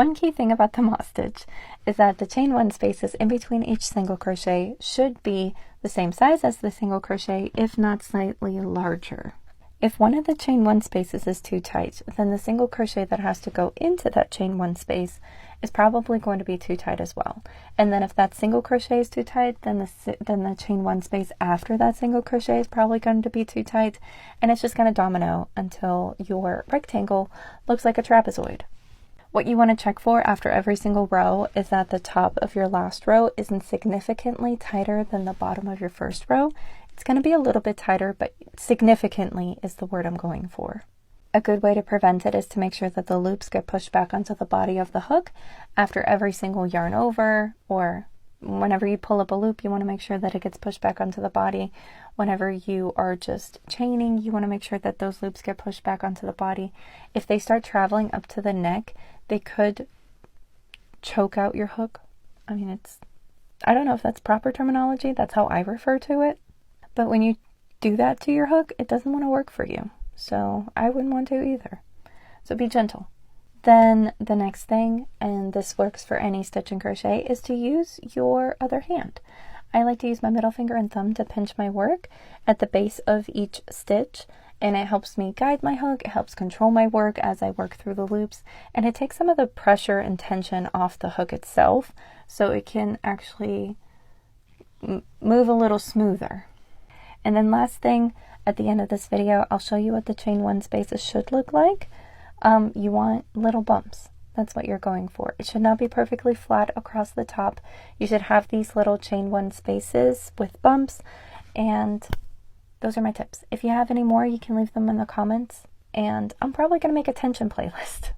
One key thing about the moss stitch is that the chain one spaces in between each single crochet should be the same size as the single crochet, if not slightly larger. If one of the chain one spaces is too tight, then the single crochet that has to go into that chain one space is probably going to be too tight as well. And then if that single crochet is too tight, then the chain one space after that single crochet is probably going to be too tight, and it's just going to domino until your rectangle looks like a trapezoid. What you want to check for after every single row is that the top of your last row isn't significantly tighter than the bottom of your first row. It's going to be a little bit tighter, but significantly is the word I'm going for. A good way to prevent it is to make sure that the loops get pushed back onto the body of the hook after every single yarn over, or whenever you pull up a loop, you want to make sure that it gets pushed back onto the body. Whenever you are just chaining, you want to make sure that those loops get pushed back onto the body. If they start traveling up to the neck, they could choke out your hook. I mean, I don't know if that's proper terminology. That's how I refer to it. But when you do that to your hook, it doesn't want to work for you. So I wouldn't want to either. So be gentle. Then the next thing, and this works for any stitch and crochet, is to use your other hand. I like to use my middle finger and thumb to pinch my work at the base of each stitch, and it helps me guide my hook. It helps control my work as I work through the loops, and it takes some of the pressure and tension off the hook itself, so it can actually move a little smoother. And then last thing, at the end of this video, I'll show you what the chain one spaces should look like. You want little bumps. That's what you're going for. It should not be perfectly flat across the top. You should have these little chain one spaces with bumps, and those are my tips. If you have any more, you can leave them in the comments, and I'm probably going to make a tension playlist.